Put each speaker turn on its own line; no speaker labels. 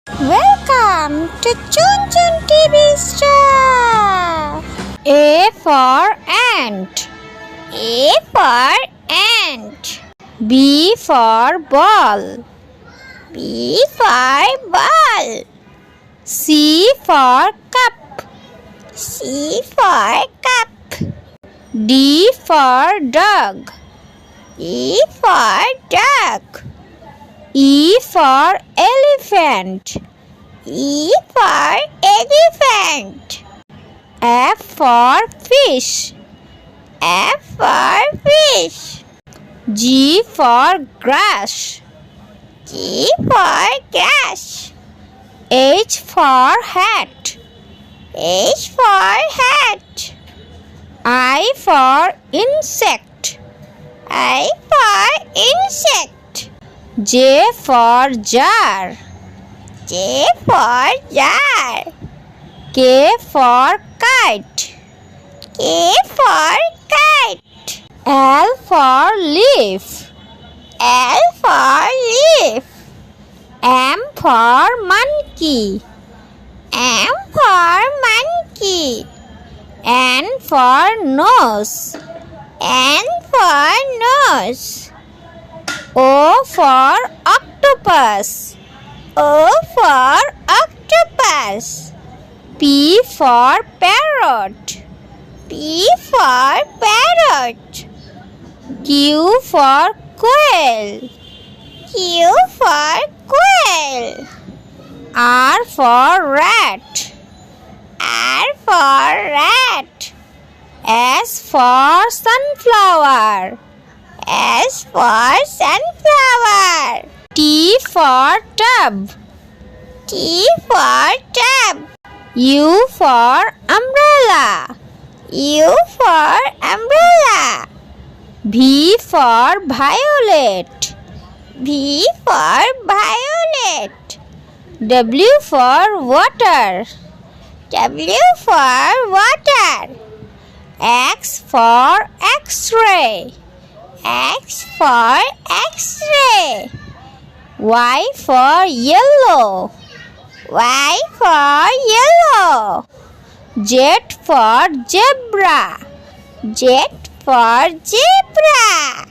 Welcome to Chun Chun TV Star. A for ant. A for ant. B for ball. B for ball. C for cup. C for cup. D for dog. E for dog. E for elephant. E for elephant. F for fish. F for fish. G for grass. G for grass. H for hat. H for hat. I for insect. I for insect. J for jar. J for jar. K for kite. K for kite. L for leaf. L for leaf. M for monkey. M for monkey. N for nose. N for nose. O for octopus. O for octopus. P for parrot. P for parrot. Q for quail. Q for quail. R for rat. R for rat. S for sunflower. S for sunflower. T for tub. T for tub. U for umbrella. U for umbrella. V for violet. V for violet. W for water. W for water. X for X-ray. X for X-ray. Y for yellow. Y for yellow. Z for zebra. Z for zebra.